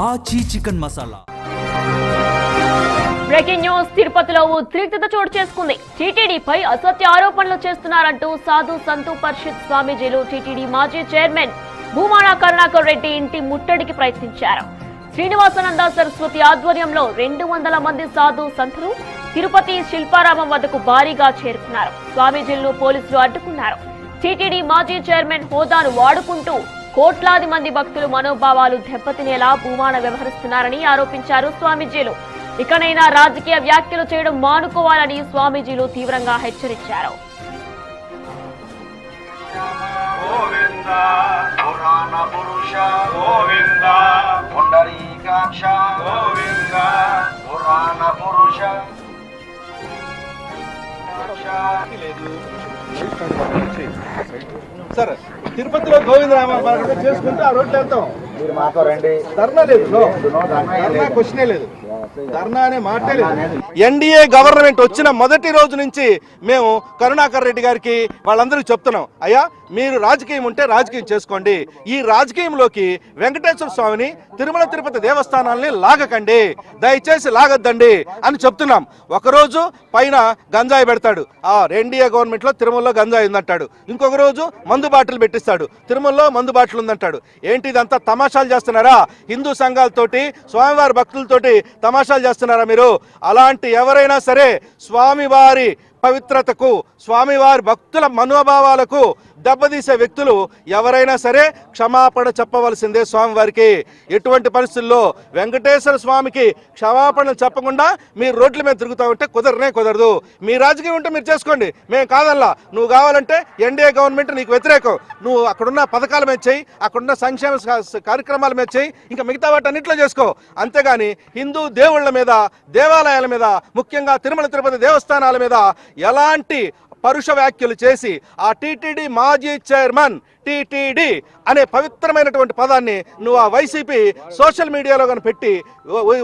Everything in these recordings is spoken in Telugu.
ఆచి చికెన్ మసాలా. Breaking news. తిరుపతిలో ఉద్రిక్తత చోటు చేసుకుంది. టీటీడీపై అసత్య ఆరోపణలు చేస్తున్నారంటూ సాధు సంతు పరిషత్ స్వామీజీలు టీటీడీ మాజీ చైర్మన్ భూమాన కరుణాకర్ రెడ్డి ఇంటి ముట్టడికి ప్రయత్నించారు. శ్రీనివాసానంద సరస్వతి ఆధ్వర్యంలో 200 మంది సాధు సంతులు తిరుపతి శిల్పారామం వద్దకు భారీగా చేరుకున్నారు. స్వామీజీలను పోలీసులు అడ్డుకున్నారు. టీటీడీ మాజీ చైర్మన్ హోదాను వాడుకుంటూ కోట్లాది మంది భక్తులు మనోభావాలు దెబ్బతినేలా భూమాన వ్యవహరిస్తున్నారని ఆరోపించారు స్వామీజీలు. ఇకనైనా రాజకీయ వ్యాఖ్యలు చేయడం మానుకోవాలని స్వామీజీలు తీవ్రంగా హెచ్చరించారు. సార్, తిరుపతిలో గోవిందరామ చేసుకుంటే ఆ రోడ్లు వెళ్తాం. మీరు మాతో రండి. ధర్నా లేదు, ధర్నా క్వశ్చనే లేదు, ధర్నా అనే మాటే లేదు. ఎన్డీఏ గవర్నమెంట్ వచ్చిన మొదటి రోజు నుంచి మేము కరుణాకర్ రెడ్డి గారికి వాళ్ళందరికీ చెప్తున్నాం, అయ్యా మీరు రాజకీయం ఉంటే రాజకీయం చేసుకోండి, ఈ రాజకీయంలోకి వెంకటేశ్వర స్వామిని తిరుమల తిరుపతి దేవస్థానాలని లాగకండి, దయచేసి లాగద్దండి అని చెప్తున్నాం. ఒకరోజు పైన గంజాయి పెడతాడు, ఎన్డీఏ గవర్నమెంట్లో తిరుమలలో గంజాయి ఉందంటాడు. ఇంకొక రోజు మందు బాటిల్ పెట్టిస్తాడు, తిరుమలలో మందు బాటిల్ ఉందంటాడు. ఏంటి ఇదంతా తమాషాలు చేస్తున్నారా? హిందూ సంఘాలతోటి స్వామివారి భక్తులతోటి తమాషాలు చేస్తున్నారా మీరు? అలాంటి ఎవరైనా సరే స్వామివారి పవిత్రతకు, స్వామివారి భక్తుల మనోభావాలకు దెబ్బతీసే వ్యక్తులు ఎవరైనా సరే క్షమాపణ చెప్పవలసిందే స్వామివారికి. ఎటువంటి పరిస్థితుల్లో వెంకటేశ్వర స్వామికి క్షమాపణలు చెప్పకుండా మీరు రోడ్ల మీద తిరుగుతూ ఉంటే కుదరదు. మీ రాజకీయం ఉంటే మీరు చేసుకోండి, మేము కాదల్లా. నువ్వు కావాలంటే ఎన్డీఏ గవర్నమెంట్ నీకు వ్యతిరేకం, నువ్వు అక్కడున్న పథకాల మీద చేయి, అక్కడున్న సంక్షేమ కార్యక్రమాల మీద చేయి, ఇంకా మిగతా వాటన్నింటిలో చేసుకో. అంతేగాని హిందూ దేవుళ్ళ మీద, దేవాలయాల మీద, ముఖ్యంగా తిరుమల తిరుపతి దేవస్థానాల మీద ఎలాంటి పరుష వ్యాఖ్యలు చేసి ఆ టీటీడీ మాజీ చైర్మన్ టీటీడీ అనే పవిత్రమైనటువంటి పదాన్ని నువ్వు ఆ వైసీపీ సోషల్ మీడియాలో కానీ పెట్టి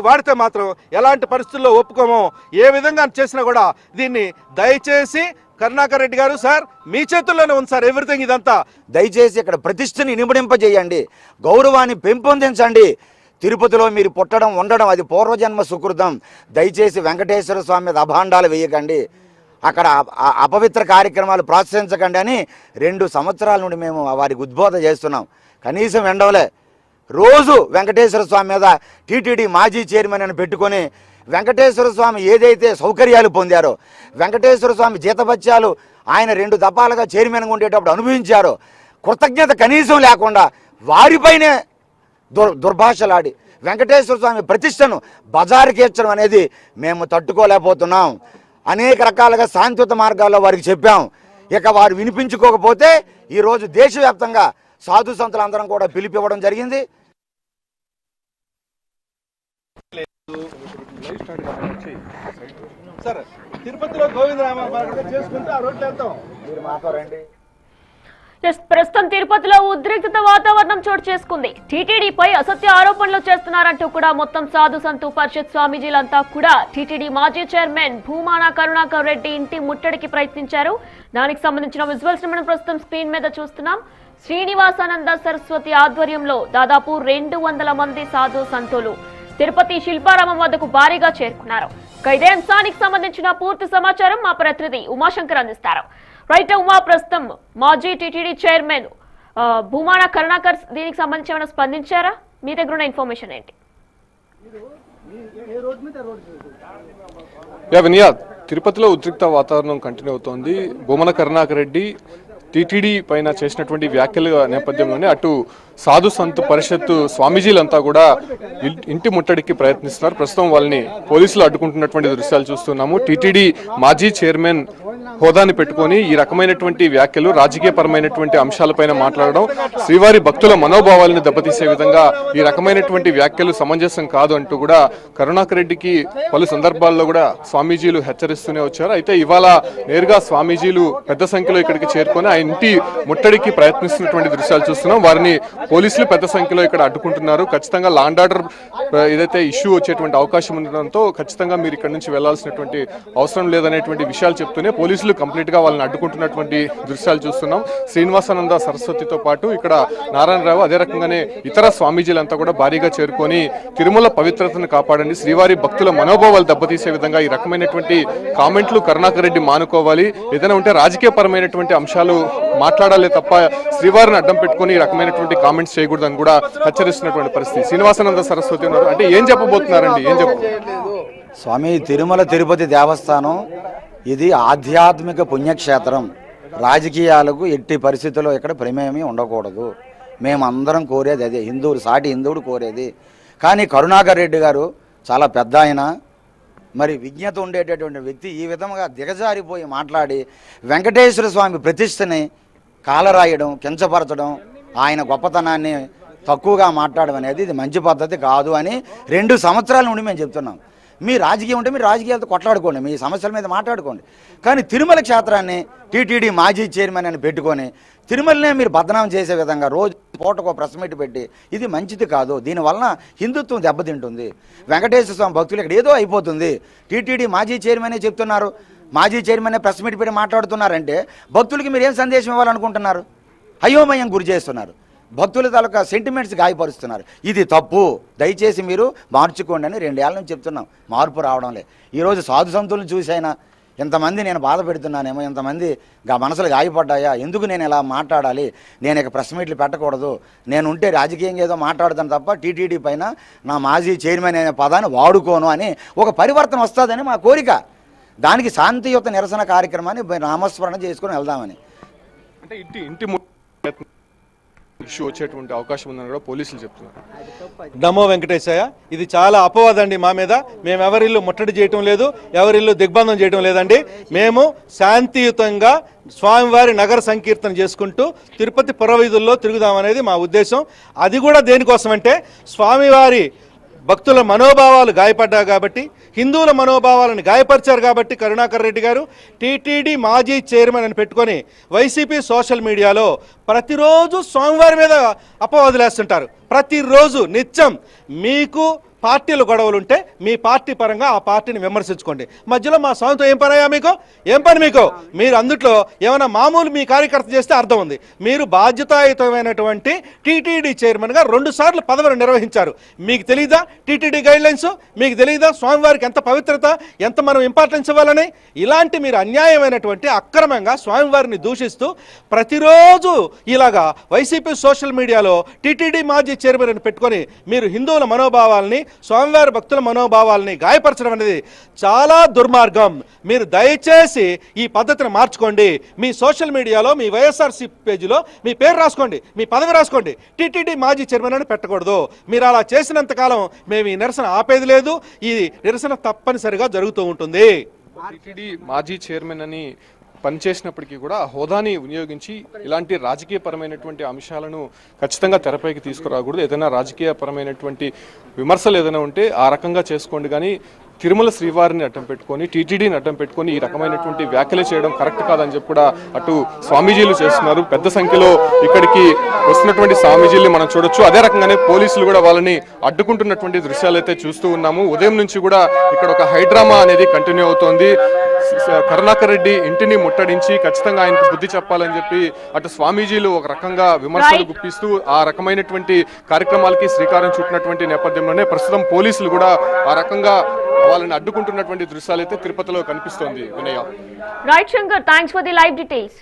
వాడితే మాత్రం ఎలాంటి పరిస్థితుల్లో ఒప్పుకోమో. ఏ విధంగా చేసినా కూడా దీన్ని దయచేసి కరుణాకర్ రెడ్డి గారు, సార్ మీ చేతుల్లోనే ఉంది సార్ ఎవ్రీథింగ్. ఇదంతా దయచేసి ఇక్కడ ప్రతిష్టని ఇనుమడింపజేయండి, గౌరవాన్ని పెంపొందించండి. తిరుపతిలో మీరు పుట్టడం, ఉండడం అది పూర్వజన్మ సుకృతం. దయచేసి వెంకటేశ్వర స్వామి మీద అభాండాలు వేయకండి, అక్కడ అపవిత్ర కార్యక్రమాలు ప్రోత్సహించకండి అని 2 సంవత్సరాల నుండి మేము వారికి ఉద్బోధ చేస్తున్నాం. కనీసం ఎండవలే. రోజు వెంకటేశ్వర స్వామి మీద టీటీడీ మాజీ చైర్మన్ అని పెట్టుకొని వెంకటేశ్వర స్వామి ఏదైతే సౌకర్యాలు పొందారో, వెంకటేశ్వర స్వామి జీతభత్యాలు ఆయన 2 దఫాలుగా చైర్మన్గా ఉండేటప్పుడు అనుభవించారో, కృతజ్ఞత కనీసం లేకుండా వారిపైనే దుర్భాషలాడి వెంకటేశ్వర స్వామి ప్రతిష్టను బజారుకేర్చడం అనేది మేము తట్టుకోలేకపోతున్నాం. అనేక రకాలుగా శాంతియుత మార్గాల్లో వారికి చెప్పాం. ఇక వారు వినిపించుకోకపోతే ఈరోజు దేశవ్యాప్తంగా సాధు సంతులందరం కూడా పిలిపివ్వడం జరిగింది. సార్, తిరుపతిలో గోవిందరామ చేసుకుంటే ఆ రోడ్లు వెళ్తాం. మీరు మాతో రండి. ప్రస్తుతం తిరుపతిలో ఉద్రిక్తత వాతావరణం చోటు చేసుకుంది. టీటీడీపై అసత్య ఆరోపణలు చేస్తున్నారంటూ కూడా మొత్తం సాధు సంతు పరిషత్ స్వామీజీలంతా కూడా టీటీడీ మాజీ చైర్మన్ భూమాన కరుణాకర్ రెడ్డి ఇంటి ముట్టడికి ప్రయత్నించారు. దానికి సంబంధించిన విజువల్స్ మనం ప్రస్తుతం స్క్రీన్ మీద చూస్తున్నాం. శ్రీనివాసానంద సరస్వతి ఆధ్వర్యంలో దాదాపు 200 మంది సాధు సంతులు తిరుపతి శిల్పారామం వద్దకు భారీగా చేరుకున్నారు. ఇదే అంశానికి సంబంధించిన పూర్తి సమాచారం మా ప్రతినిధి ఉమాశంకర్ అందిస్తారు. రైట్ ఉమా, ప్రస్తుతం మాజీ టీటీడీ చైర్మన్ భూమాన కరుణాకర్ దీనికి సంబంధించి ఏమైనా స్పందించారా? మీ దగ్గర ఉన్న ఇన్ఫర్మేషన్ ఏంటి? వినయా, తిరుపతిలో ఉద్రిక్త వాతావరణం కంటిన్యూ అవుతోంది. భూమాన కరుణాకర్ రెడ్డి టీటీడీ పైన చేసినటువంటి వ్యాఖ్యల నేపథ్యంలోనే అటు సాధు సంత్ పరిషత్ స్వామీజీలంతా కూడా ఇంటి ముట్టడికి ప్రయత్నిస్తున్నారు. ప్రస్తుతం వాళ్ళని పోలీసులు అడ్డుకుంటున్నటువంటి దృశ్యాలు చూస్తున్నాము. టీటీడీ మాజీ చైర్మన్ హోదాని పెట్టుకొని ఈ రకమైనటువంటి వ్యాఖ్యలు, రాజకీయపరమైనటువంటి అంశాలపైన మాట్లాడడం, శ్రీవారి భక్తుల మనోభావాలను దెబ్బతీసే విధంగా ఈ రకమైనటువంటి వ్యాఖ్యలు సమంజసం కాదు అంటూ కూడా కరుణాకర్ రెడ్డికి పలు సందర్భాల్లో కూడా స్వామీజీలు హెచ్చరిస్తూనే వచ్చారు. అయితే ఇవాళ నేరుగా స్వామీజీలు పెద్ద సంఖ్యలో ఇక్కడికి చేరుకొని ఆ ఇంటి ముట్టడికి ప్రయత్నిస్తున్నటువంటి దృశ్యాలు చూస్తున్నాం. వారిని పోలీసులు పెద్ద సంఖ్యలో ఇక్కడ అడ్డుకుంటున్నారు. ఖచ్చితంగా లా అండ్ ఆర్డర్ ఏదైతే ఇష్యూ వచ్చేటువంటి అవకాశం ఉండడంతో ఖచ్చితంగా మీరు ఇక్కడ నుంచి వెళ్లాల్సినటువంటి అవసరం లేదనేటువంటి విషయాలు చెప్తూనే పోలీసులు పోలీసులు కంప్లీట్ గా వాళ్ళని అడ్డుకుంటున్నటువంటి దృశ్యాలు చూస్తున్నాం. శ్రీనివాసానంద సరస్వతితో పాటు ఇక్కడ నారాయణరావు అదే రకంగానే ఇతర స్వామీజీలంతా కూడా భారీగా చేరుకొని తిరుమల పవిత్రతను కాపాడండి, శ్రీవారి భక్తుల మనోభావాలు దెబ్బతీసే విధంగా ఈ రకమైనటువంటి కామెంట్లు కరుణాకర్ రెడ్డి మానుకోవాలి, ఏదైనా ఉంటే రాజకీయ పరమైనటువంటి అంశాలు మాట్లాడాలి తప్ప శ్రీవారిని అడ్డం పెట్టుకుని ఈ రకమైనటువంటి కామెంట్స్ చేయకూడదని కూడా హెచ్చరిస్తున్నటువంటి పరిస్థితి. శ్రీనివాసానంద సరస్వతి ఉన్నారు, అంటే ఏం చెప్పబోతున్నారండి? ఏం స్వామి, తిరుమల తిరుపతి దేవస్థానం ఇది ఆధ్యాత్మిక పుణ్యక్షేత్రం. రాజకీయాలకు ఎట్టి పరిస్థితుల్లో ఇక్కడ ప్రమేయమే ఉండకూడదు. మేమందరం కోరేది అదే, సాటి హిందువుడు కోరేది. కానీ కరుణాకర్ రెడ్డి గారు చాలా పెద్ద ఆయన, మరి విజ్ఞత ఉండేటటువంటి వ్యక్తి ఈ విధంగా దిగజారిపోయి మాట్లాడి వెంకటేశ్వర స్వామి ప్రతిష్టని కాలరాయడం, కించపరచడం, ఆయన గొప్పతనాన్ని తక్కువగా మాట్లాడడం అనేది ఇది మంచి పద్ధతి కాదు అని 2 సంవత్సరాల నుండి మేము చెప్తున్నాం. మీ రాజకీయం ఉంటే మీరు రాజకీయాలతో కొట్లాడుకోండి, మీ సమస్యల మీద మాట్లాడుకోండి. కానీ తిరుమల క్షేత్రాన్ని టీటీడీ మాజీ చైర్మన్ అని పెట్టుకొని తిరుమలనే మీరు బదనాం చేసే విధంగా రోజు పూటకో ప్రెస్ మీట్ పెట్టి ఇది మంచిది కాదు. దీనివలన హిందుత్వం దెబ్బతింటుంది. వెంకటేశ్వర స్వామి భక్తులు ఇక్కడ ఏదో అయిపోతుంది. టీటీడీ మాజీ చైర్మనే చెప్తున్నారు, మాజీ చైర్మనే ప్రెస్ మీట్ పెట్టి మాట్లాడుతున్నారంటే భక్తులకి మీరు ఏం సందేశం ఇవ్వాలనుకుంటున్నారు? అయోమయం గురి చేస్తున్నారు, భక్తుల తాలూకా సెంటిమెంట్స్ గాయపరుస్తున్నారు. ఇది తప్పు, దయచేసి మీరు మార్చుకోండి అని 2 ఏళ్ళ నుంచి చెప్తున్నాం. మార్పు రావడంలే. ఈరోజు సాధు సంతులను చూసైనా ఎంతమంది నేను బాధ పెడుతున్నానేమో, ఎంతమంది మనసులు గాయపడ్డాయా, ఎందుకు నేను ఇలా మాట్లాడాలి, నేను ఇక ప్రెస్ మీట్లు పెట్టకూడదు, నేను ఉంటే రాజకీయంగా ఏదో మాట్లాడతాను తప్ప టీటీడీ పైన నా మాజీ చైర్మన్ అనే పదాన్ని వాడుకోను అని ఒక పరివర్తన వస్తుందని మా కోరిక. దానికి శాంతియుత నిరసన కార్యక్రమాన్ని నామస్మరణ చేసుకుని వెళ్దామని. అంటే ఇంటి ఇష్యూ వచ్చేటువంటి అవకాశం ఉందని కూడా పోలీసులు చెప్తున్నారు. నమో వెంకటేశయ్య, ఇది చాలా అపవాదండి మా మీద. మేము ఎవరిల్లు ముట్టడి చేయటం లేదు, ఎవరిల్లు దిగ్బంధం చేయటం లేదండి. మేము శాంతియుతంగా స్వామివారి నగర సంకీర్తన చేసుకుంటూ తిరుపతి పురవీధుల్లో తిరుగుదామనేది మా ఉద్దేశం. అది కూడా దేనికోసమంటే స్వామివారి భక్తుల మనోభావాలు గాయపడ్డాయి కాబట్టి, హిందువుల మనోభావాలను గాయపరిచారు కాబట్టి కరుణాకర్ రెడ్డి గారు టీటీడీ మాజీ చైర్మన్ అని పెట్టుకొని వైసీపీ సోషల్ మీడియాలో ప్రతిరోజు స్వామివారి మీద అపవాదులేస్తుంటారు. ప్రతిరోజు నిత్యం మీకు పార్టీలు గొడవలుంటే మీ పార్టీ పరంగా ఆ పార్టీని విమర్శించుకోండి. మధ్యలో మా స్వామితో ఏం పని అయ్యా మీకు? ఏం పని మీకు? మీరు అందుట్లో ఏమైనా మామూలు మీ కార్యకర్త చేస్తే అర్థం ఉంది. మీరు బాధ్యతాయుతమైనటువంటి టీటీడీ చైర్మన్గా 2 సార్లు పదవిని నిర్వహించారు. మీకు తెలీదా టీటీడీ గైడ్లైన్స్? మీకు తెలీదా స్వామివారికి ఎంత పవిత్రత, ఎంత మనం ఇంపార్టెన్స్ ఇవ్వాలని? ఇలాంటి మీరు అన్యాయమైనటువంటి అక్రమంగా స్వామివారిని దూషిస్తూ ప్రతిరోజు ఇలాగా వైసీపీ సోషల్ మీడియాలో టీటీడీ మాజీ చైర్మన్ అని పెట్టుకొని మీరు హిందువుల మనోభావాల్ని, స్వామివారి భక్తుల మనోభావాలని గాయపరచడం అనేది చాలా దుర్మార్గం. మీరు దయచేసి ఈ పద్ధతిని మార్చుకోండి. మీ సోషల్ మీడియాలో మీ వైఎస్ఆర్సీ పేజీలో మీ పేరు రాసుకోండి, మీ పదవి రాసుకోండి. టీటీడీ మాజీ చైర్మన్ అని పెట్టకూడదు. మీరు అలా చేసినంతకాలం మేము ఈ నిరసన ఆపేది లేదు. ఈ నిరసన తప్పనిసరిగా జరుగుతూ ఉంటుంది. టీటీడీ మాజీ చైర్మన్ అని పనిచేసినప్పటికీ కూడా హోదాని వినియోగించి ఇలాంటి రాజకీయపరమైనటువంటి అంశాలను ఖచ్చితంగా తెరపైకి తీసుకురాకూడదు. ఏదైనా రాజకీయపరమైనటువంటి విమర్శలు ఏదైనా ఉంటే ఆ రకంగా చేసుకోండి, కానీ తిరుమల శ్రీవారిని అడ్డం పెట్టుకొని టీటీడీని అడ్డం పెట్టుకొని ఈ రకమైనటువంటి వ్యాఖ్యలు చేయడం కరెక్ట్ కాదని చెప్పి కూడా అటు స్వామీజీలు చేస్తున్నారు. పెద్ద సంఖ్యలో ఇక్కడికి వస్తున్నటువంటి స్వామీజీల్ని మనం చూడొచ్చు. అదే రకంగానే పోలీసులు కూడా వాళ్ళని అడ్డుకుంటున్నటువంటి దృశ్యాలు అయితే చూస్తూ ఉన్నాము. ఉదయం నుంచి కూడా ఇక్కడ ఒక హైడ్రామా అనేది కంటిన్యూ అవుతోంది. కరుణాకర్ రెడ్డి ఇంటిని ముట్టడించి ఖచ్చితంగా ఆయనకు బుద్ధి చెప్పాలని చెప్పి అటు స్వామీజీలు ఒక రకంగా విమర్శలు గుప్పిస్తూ ఆ రకమైనటువంటి కార్యక్రమాలకి శ్రీకారం చుట్టినటువంటి నేపథ్యంలోనే ప్రస్తుతం పోలీసులు కూడా ఆ రకంగా వాళ్ళని అడ్డుకుంటున్నటువంటి దృశ్యాలు అయితే తిరుపతిలో కనిపిస్తోంది. వినయ. Right Shankar, thanks for the live details.